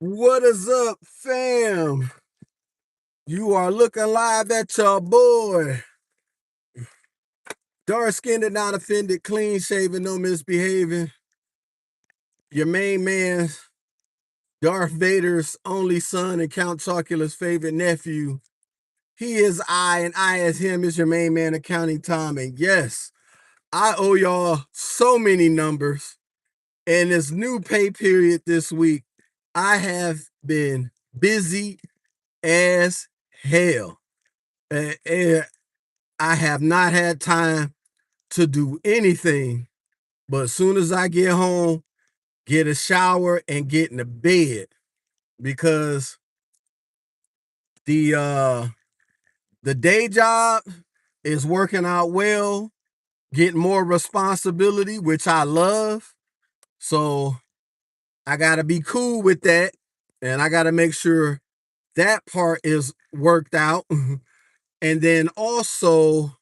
What is up, fam? You are looking live at your boy. Dark skinned and not offended, clean shaven, no misbehaving. Your main man, Darth Vader's only son and Count Chocula's favorite nephew. He is I, and I as him is your main man, Accounting Tom. And yes, I owe y'all so many numbers. And this new pay period this week, I have been busy as hell. And I have not had time to do anything, but as soon as I get home, get a shower and get in the bed because the day job is working out well, getting more responsibility, which I love. So I got to be cool with that, and I got to make sure that part is worked out. And then also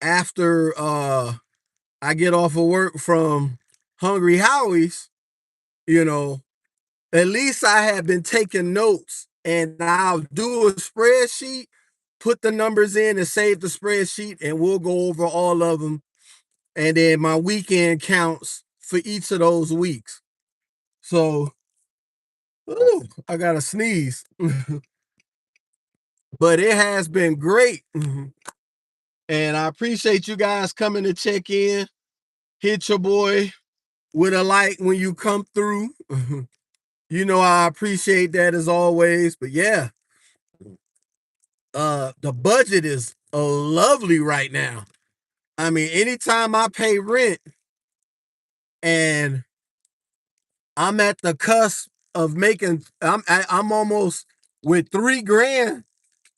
after I get off of work from Hungry Howie's, at least I have been taking notes, and I'll do a spreadsheet, put the numbers in and save the spreadsheet, and we'll go over all of them. And then my weekend counts for each of those weeks. So, I got to sneeze. But it has been great. And I appreciate you guys coming to check in. Hit your boy with a like when you come through. I appreciate that as always. But yeah, the budget is lovely right now. I mean, anytime I pay rent and I'm at the cusp of I'm almost with $3,000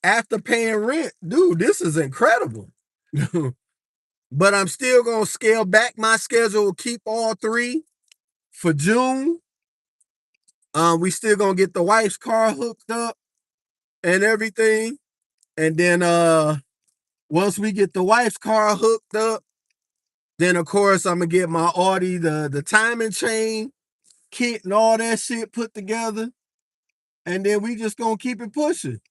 after paying rent, dude, this is incredible. But I'm still gonna scale back my schedule, keep all three for June. We still gonna get the wife's car hooked up and everything. And then once we get the wife's car hooked up, then of course I'm gonna get my Audi, the timing chain kit and all that shit put together. And then we just gonna keep it pushing.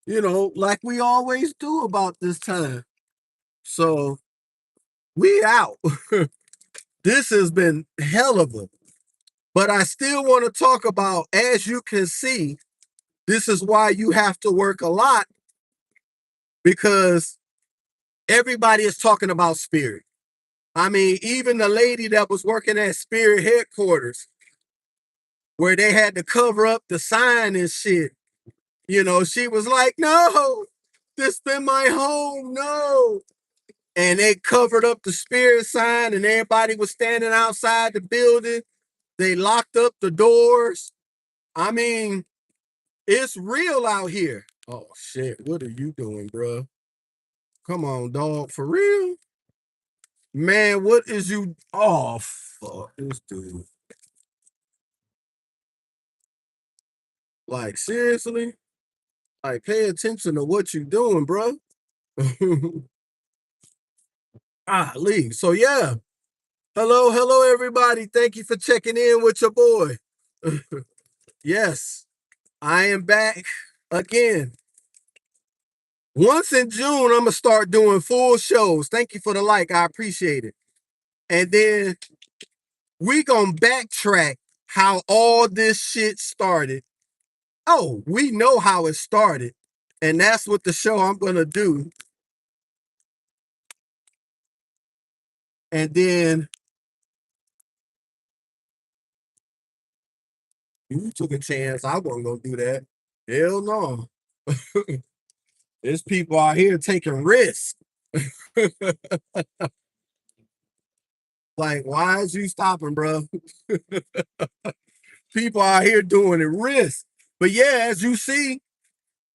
Like we always do about this time. So we out. This has been hell of a. But I still want to talk about, as you can see, this is why you have to work a lot, because everybody is talking about Spirit. I mean, even the lady that was working at Spirit headquarters, where they had to cover up the sign and shit, she was like, no, this been my home, no. And they covered up the Spirit sign, and everybody was standing outside the building. They locked up the doors. I mean, it's real out here. Oh, shit. What are you doing, bro? Come on, dog. For real? Man, what is you? Oh, fuck this dude. Like, seriously? Like, pay attention to what you doing, bro. Lee. So, yeah. Hello, everybody. Thank you for checking in with your boy. Yes, I am back again. Once in June, I'm going to start doing full shows. Thank you for the like. I appreciate it. And then we going to backtrack how all this shit started. Oh, we know how it started. And that's what the show I'm going to do. And then you took a chance. I wasn't going to do that. Hell no. There's people out here taking risks. Like, why is you stopping, bro? People out here doing it risk. But yeah, as you see,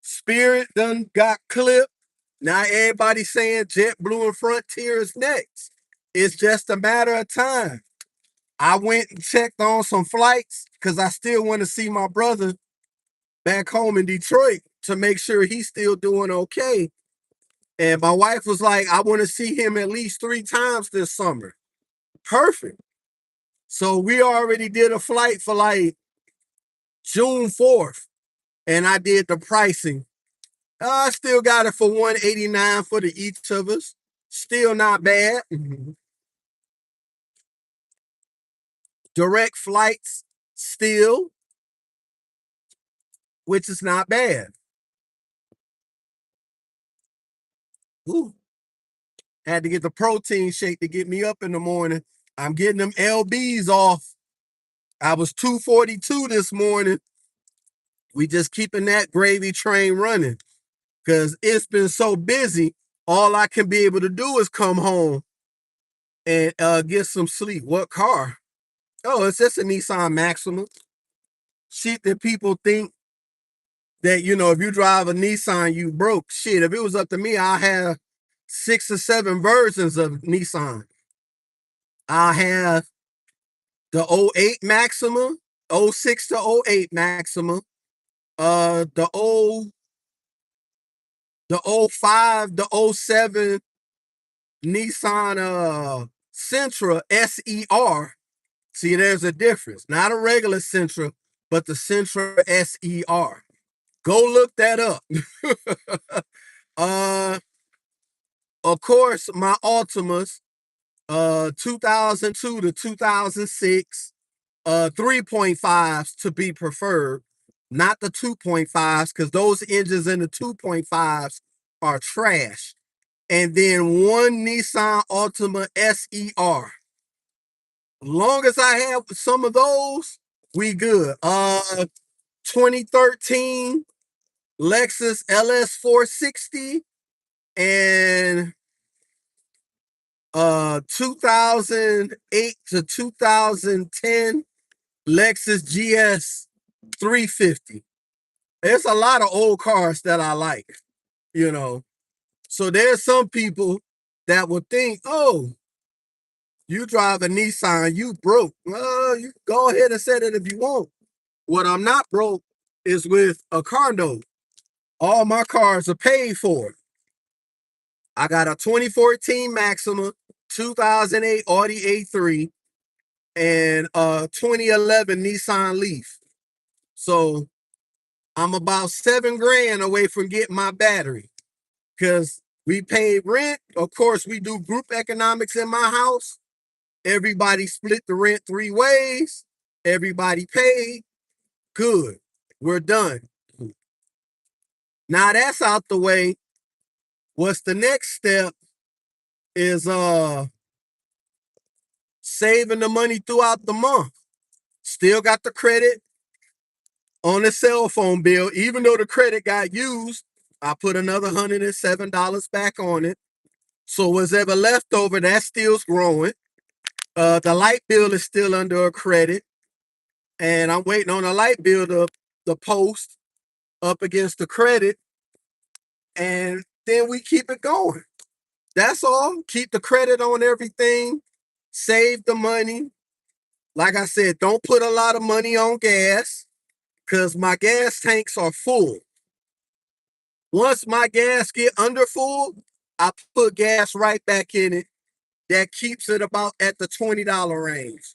Spirit done got clipped. Now everybody's saying JetBlue and Frontier is next. It's just a matter of time. I went and checked on some flights because I still want to see my brother back home in Detroit to make sure he's still doing okay. And my wife was like, I want to see him at least 3 times this summer. Perfect. So we already did a flight for like June 4th, and I did the pricing. I still got it for 189 for the each of us. Still not bad. Direct flights still, which is not bad. Ooh, had to get the protein shake to get me up in the morning. I'm getting them LBs off. I was 242 this morning. We just keeping that gravy train running because it's been so busy. All I can be able to do is come home and get some sleep. What car? Oh, it's just a Nissan Maxima. Shit that people think that, if you drive a Nissan, you broke. Shit, if it was up to me, I have 6 or 7 versions of Nissan. I have the '08 Maxima, '06 to '08 Maxima, the '05, the '07 Nissan Sentra SER. See, there's a difference. Not a regular Sentra, but the Sentra SER. Go look that up. uh, of course, my Altimas, 2002 to 2006, 3.5s to be preferred, not the 2.5s, because those engines in the 2.5s are trash. And then one Nissan Altima SER. Long as I have some of those, we good. 2013 Lexus LS460 and 2008 to 2010 Lexus GS 350. There's a lot of old cars that I like. So there's some people that would think, oh, you drive a Nissan, you broke. Well, you go ahead and say that if you want. What I'm not broke is with a car note. All my cars are paid for. I got a 2014 Maxima, 2008 Audi A3, and a 2011 Nissan Leaf. So I'm about $7,000 away from getting my battery because we pay rent. Of course, we do group economics in my house. Everybody split the rent 3 ways. Everybody paid. Good. We're done. Now that's out the way. What's the next step is saving the money throughout the month. Still got the credit on the cell phone bill. Even though the credit got used, I put another $107 back on it. So what's ever left over, that still's growing. The light bill is still under a credit. And I'm waiting on the light bill to post up against the credit. And then we keep it going. That's all. Keep the credit on everything. Save the money. Like I said, don't put a lot of money on gas because my gas tanks are full. Once my gas get under full, I put gas right back in it. That keeps it about at the $20 range.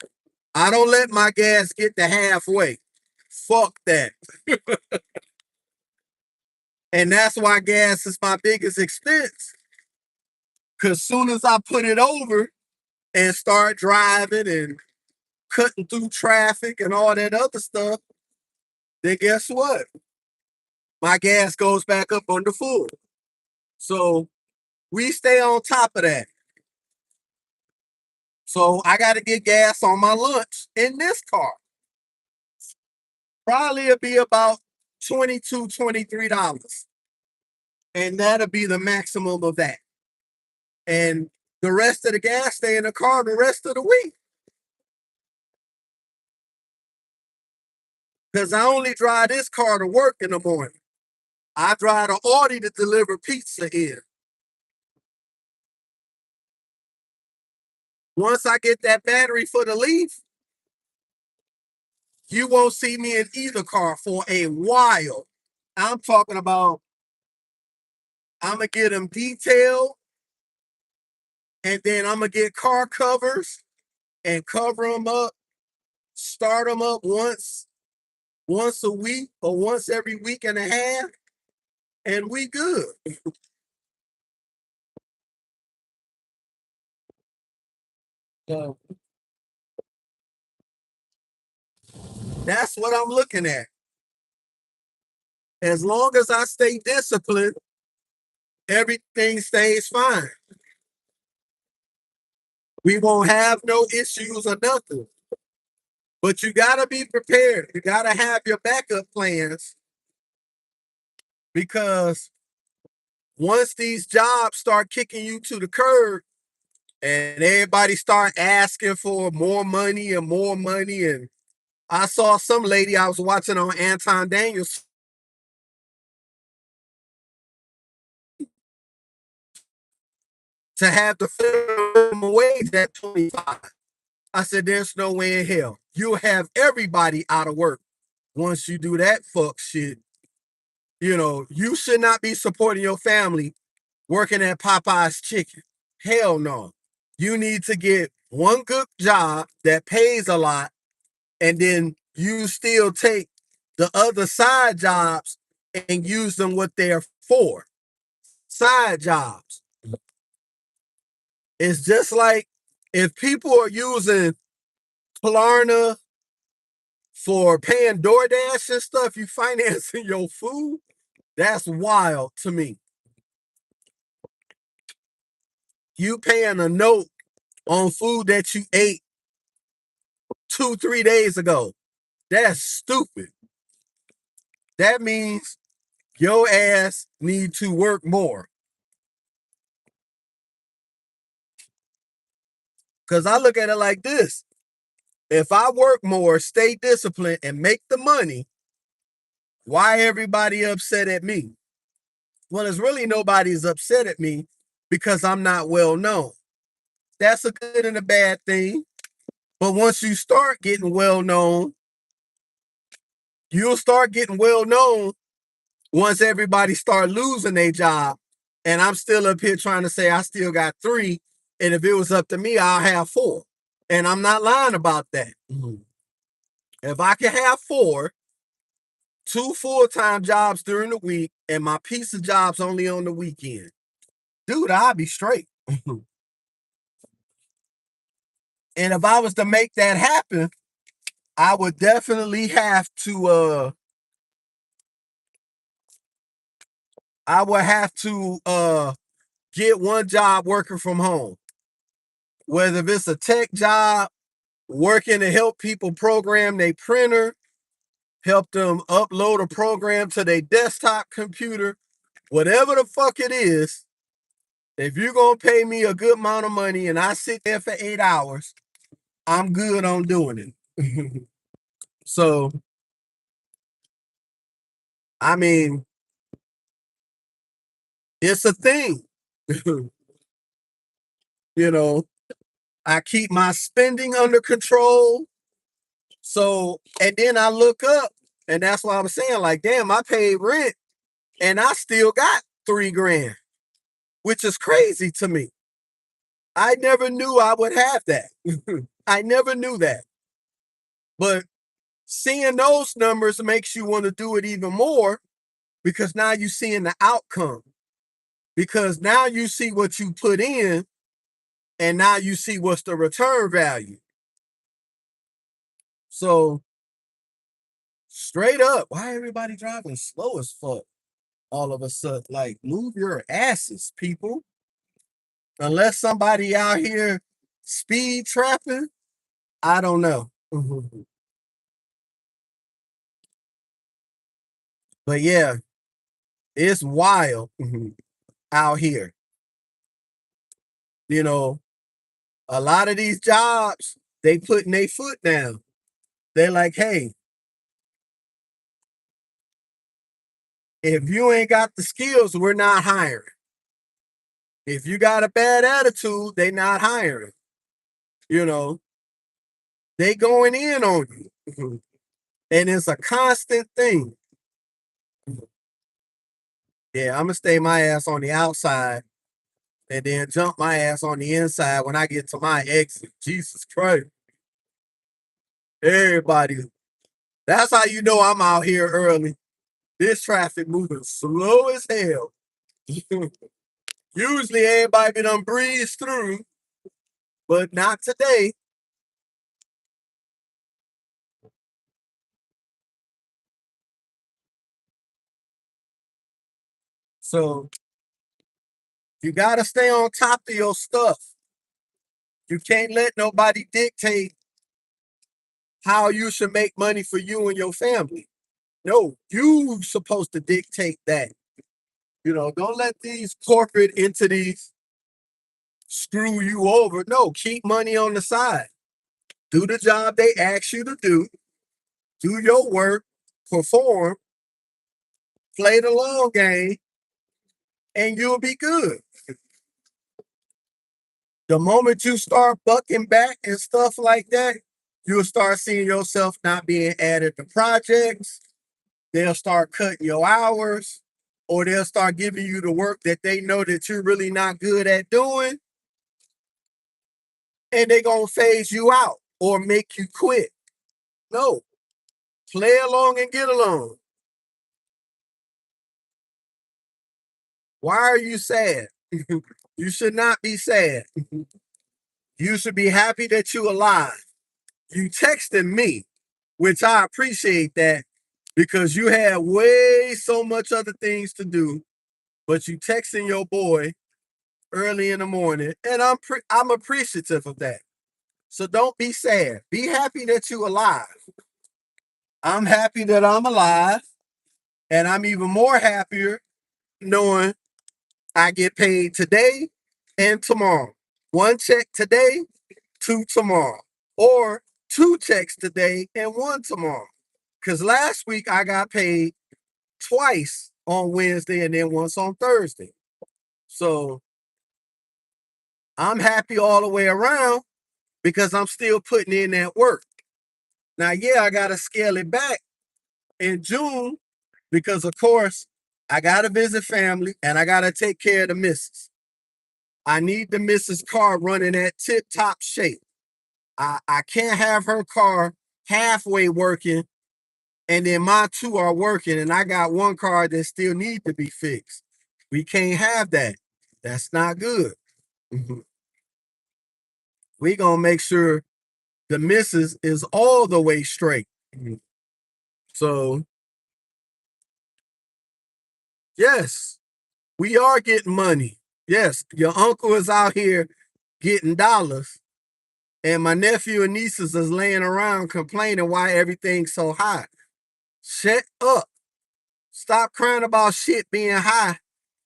I don't let my gas get to halfway. Fuck that. And that's why gas is my biggest expense. Cause soon as I put it over and start driving and cutting through traffic and all that other stuff, then guess what? My gas goes back up under full. So we stay on top of that. So I got to get gas on my lunch in this car. Probably it'll be about $22, $23. And that'll be the maximum of that. And the rest of the gas stay in the car the rest of the week. Because I only drive this car to work in the morning. I drive the Audi to deliver pizza in. Once I get that battery for the Leaf, you won't see me in either car for a while. I'm talking about I'm going to get them detailed, and then I'm going to get car covers and cover them up start them up once a week or once every week and a half, and we good. So that's what I'm looking at. As long as I stay disciplined, everything stays fine. We won't have no issues or nothing. But you gotta be prepared. You gotta have your backup plans because once these jobs start kicking you to the curb and everybody start asking for more money and more money, and I saw some lady I was watching on Anton Daniels to have the minimum wage at 25. I said, there's no way in hell. You'll have everybody out of work once you do that fuck shit. You should not be supporting your family working at Popeye's Chicken. Hell no. You need to get one good job that pays a lot, and then you still take the other side jobs and use them what they're for. Side jobs. It's just like if people are using Klarna for paying DoorDash and stuff, you financing your food. That's wild to me. You paying a note on food that you ate 2, 3 days ago. That's stupid. That means your ass need to work more. Cause I look at it like this. If I work more, stay disciplined, and make the money, why everybody upset at me? Well, there's really nobody's upset at me because I'm not well known. That's a good and a bad thing. But once you start getting well known, you'll start getting well known once everybody start losing their job. And I'm still up here trying to say I still got 3. And if it was up to me, I'll have 4. And I'm not lying about that. If I can have 4, 2 full-time jobs during the week, and my piece of jobs only on the weekend, dude, I'll be straight. And if I was to make that happen, I would definitely have to get one job working from home. Whether if it's a tech job, working to help people program their printer, help them upload a program to their desktop computer, whatever the fuck it is, if you're gonna pay me a good amount of money and I sit there for 8 hours, I'm good on doing it. So, I mean, it's a thing. you know, I keep my spending under control. So, and then I look up, and that's why I'm saying, like, damn, I paid rent and I still got 3 grand, which is crazy to me. I never knew I would have that. I never knew that. But seeing those numbers makes you want to do it even more because now you're seeing the outcome. Because now you see what you put in and now you see what's the return value. So straight up, why everybody driving slow as fuck all of a sudden? Like, move your asses, people. Unless somebody out here speed trapping, I don't know. But yeah, it's wild out here. You know, a lot of these jobs, they putting their foot down. They're like, hey, if you ain't got the skills, we're not hiring. If you got a bad attitude, they not hiring. You know, they going in on you. And it's a constant thing. Yeah, I'm gonna stay my ass on the outside and then jump my ass on the inside when I get to my exit. Jesus Christ. Everybody. That's how you know I'm out here early. This traffic moving slow as hell. Usually everybody be done breeze through, but not today. So you gotta stay on top of your stuff. You can't let nobody dictate how you should make money for you and your family. No, you supposed to dictate that. Don't let these corporate entities screw you over. No, keep money on the side. Do the job they ask you to do your work, perform, play the long game, and you'll be good. The moment you start bucking back and stuff like that, you'll start seeing yourself not being added to projects. They'll start cutting your hours, or they'll start giving you the work that they know that you're really not good at doing, and they're going to phase you out or make you quit. No, play along and get along. Why are you sad? You should not be sad. You should be happy that you're alive. You texted me, which I appreciate that because you had way so much other things to do, but you texting your boy early in the morning, and I'm appreciative of that. So don't be sad. Be happy that you're alive. I'm happy that I'm alive, and I'm even more happier knowing I get paid today and tomorrow. One check today, two tomorrow, or two checks today and one tomorrow. Because last week I got paid twice on Wednesday and then once on Thursday. So I'm happy all the way around because I'm still putting in that work. Now, yeah, I got to scale it back in June because, of course, I got to visit family and I got to take care of the missus. I need the missus' car running at tip top shape. I can't have her car halfway working and then my two are working and I got one car that still need to be fixed. We can't have that. That's not good. Mhm. We gonna make sure the missus is all the way straight. Mhm. So yes, we are getting money. Yes, your uncle is out here getting dollars, and my nephew and nieces is laying around complaining why everything's so high. Shut up. Stop crying about shit being high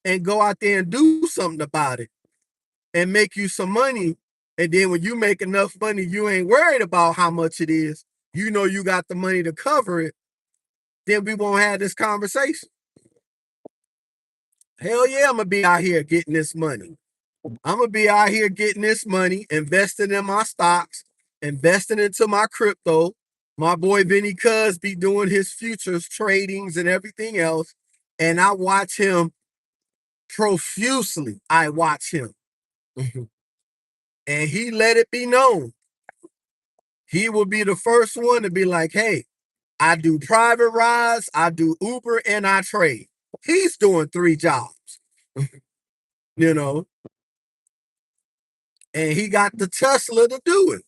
and go out there and do something about it and make you some money. And then when you make enough money, you ain't worried about how much it is. You know you got the money to cover it. Then we won't have this conversation. Hell yeah, I'm gonna be out here getting this money. I'm gonna be out here getting this money, investing in my stocks, investing into my crypto. My boy Vinny Cuz be doing his futures tradings and everything else. And I watch him profusely. I watch him. And he let it be known. He will be the first one to be like, hey, I do private rides, I do Uber, and I trade. He's doing three jobs, you know, and he got the Tesla to do it.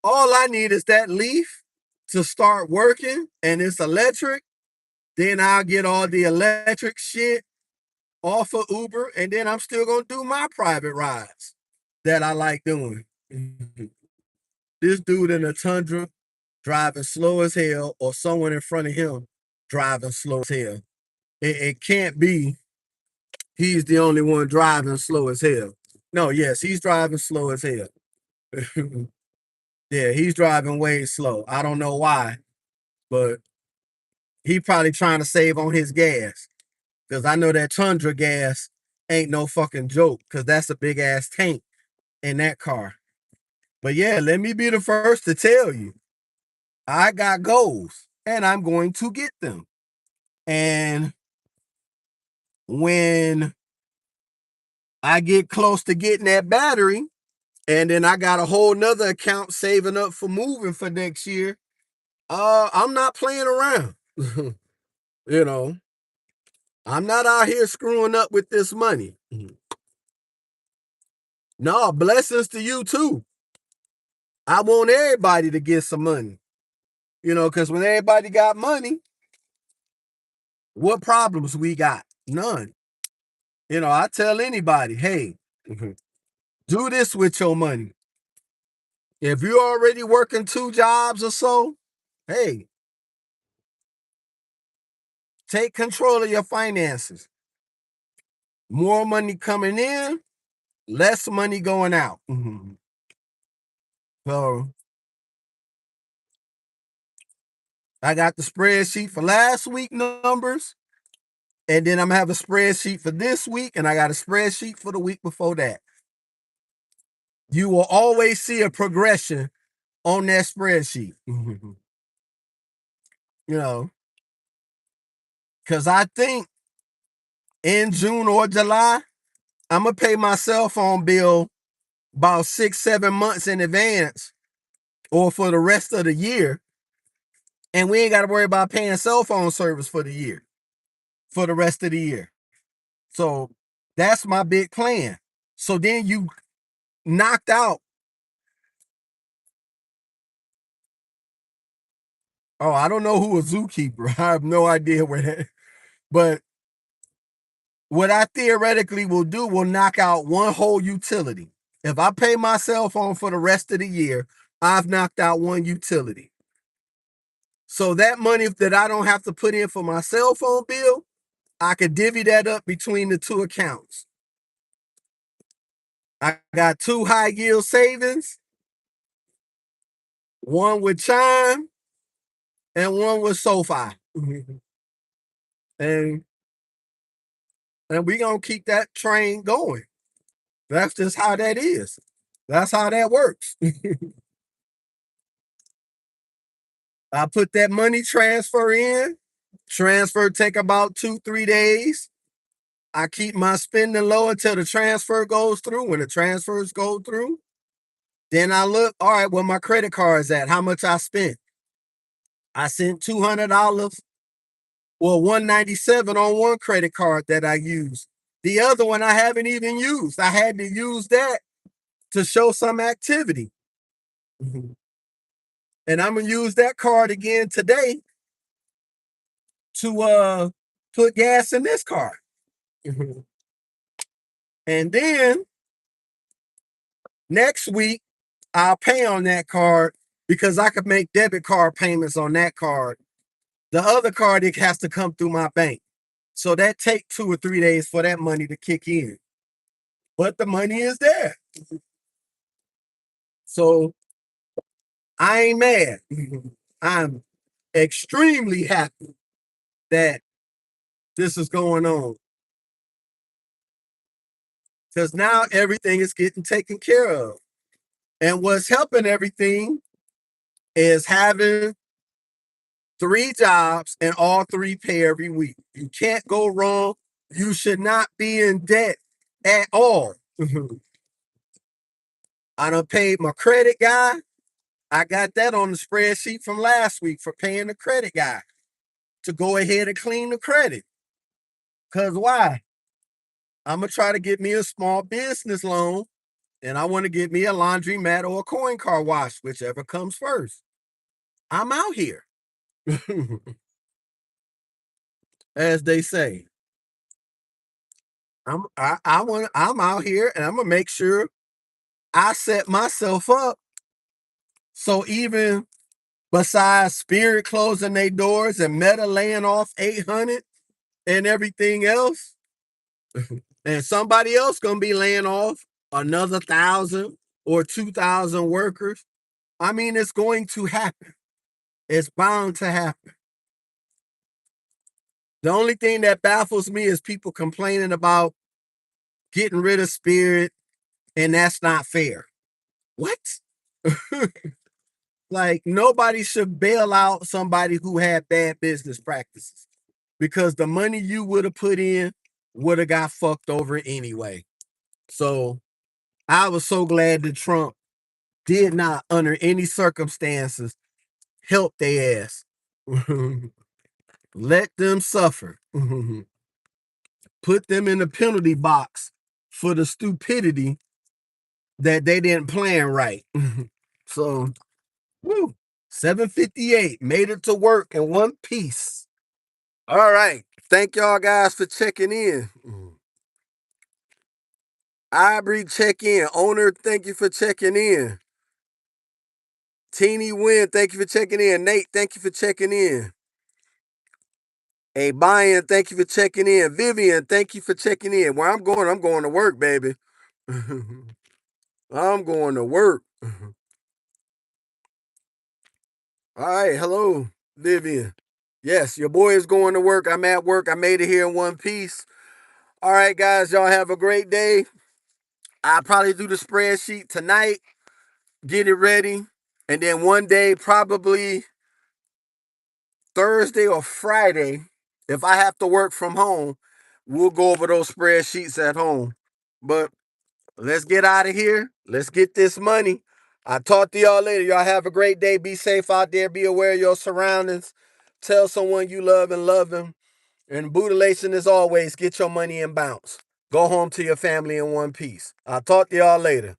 All I need is that Leaf to start working and it's electric. Then I'll get all the electric shit off of Uber, and then I'm still gonna do my private rides that I like doing. This dude in a Tundra driving slow as hell, or someone in front of him driving slow as hell. It can't be he's the only one driving slow as hell. No, yes, he's driving slow as hell. Yeah, he's driving way slow. I don't know why, but he probably trying to save on his gas. Because I know that Tundra gas ain't no fucking joke, because that's a big ass tank in that car. But yeah, let me be the first to tell you, I got goals and I'm going to get them. And when I get close to getting that battery, and then I got a whole nother account saving up for moving for next year, I'm not playing around. You know, I'm not out here screwing up with this money. No, blessings to you too. I want everybody to get some money. Because when everybody got money, what problems we got? None. I tell anybody, hey, do this with your money. If you're already working 2 jobs or so, hey, take control of your finances. More money coming in, less money going out. So I got the spreadsheet for last week numbers, and then I'm gonna have a spreadsheet for this week, and I got a spreadsheet for the week before that. You will always see a progression on that spreadsheet. Because I think in June or July, I'm gonna pay my cell phone bill about 6-7 months in advance, or for the rest of the year, and we ain't got to worry about paying cell phone service for the rest of the year. So that's my big plan. So then you knocked out. Oh, I don't know who a zookeeper. I have no idea where that. But what I theoretically will do will knock out one whole utility. If I pay my cell phone for the rest of the year, I've knocked out one utility. So that money that I don't have to put in for my cell phone bill, I could divvy that up between the 2 accounts. I got 2 high yield savings, one with Chime and one with SoFi. and and we gonna keep that train going. That's just how that is. That's how that works. I put that money transfer in. Transfer take about 2-3 days. I keep my spending low until the transfer goes through. When the transfers go through, then I look, all right, where my credit card's at, how much I spent. I sent $200, well, $197 on one credit card that I used. The other one I haven't even used. I had to use that to show some activity. And I'm gonna use that card again today to put gas in this car. And then next week I'll pay on that card because I could make debit card payments on that card. The other card, it has to come through my bank. So that take 2 or 3 days for that money to kick in. But the money is there. So I ain't mad. I'm extremely happy that this is going on. Because now everything is getting taken care of. And what's helping everything is having 3 jobs and all 3 pay every week. You can't go wrong. You should not be in debt at all. I done paid my credit guy. I got that on the spreadsheet from last week for paying the credit guy to go ahead and clean the credit. Because why? I'm going to try to get me a small business loan, and I want to get me a laundromat or a coin car wash, whichever comes first. I'm out here, as they say. I'm out here, and I'm gonna make sure I set myself up so even besides Spirit closing their doors and Meta laying off 800 and everything else, and somebody else gonna be laying off another 1,000 or 2,000 workers. I mean, it's going to happen. It's bound to happen. The only thing that baffles me is people complaining about getting rid of Spirit, and that's not fair. What? Like, nobody should bail out somebody who had bad business practices because the money you would have put in would have got fucked over anyway. So I was so glad that Trump did not, under any circumstances, help their ass. Let them suffer. Put them in the penalty box for the stupidity that they didn't plan right. So, woo, 7:58 made it to work in one piece. All right. Thank y'all guys for checking in. Ivory, check in. Owner, thank you for checking in. Teeny Win, thank you for checking in. Nate, thank you for checking in. Hey, Brian, thank you for checking in. Vivian, thank you for checking in. Where I'm going to work, baby. I'm going to work. All right, hello, Vivian. Yes, your boy is going to work. I'm at work. I made it here in one piece. All right, guys, y'all have a great day. I'll probably do the spreadsheet tonight, get it ready, and then one day, probably Thursday or Friday, if I have to work from home, we'll go over those spreadsheets at home. But let's get out of here. Let's get this money. I'll talk to y'all later. Y'all have a great day. Be safe out there. Be aware of your surroundings. Tell someone you love and love them. And Buddhalation is always get your money and bounce. Go home to your family in one piece. I'll talk to y'all later.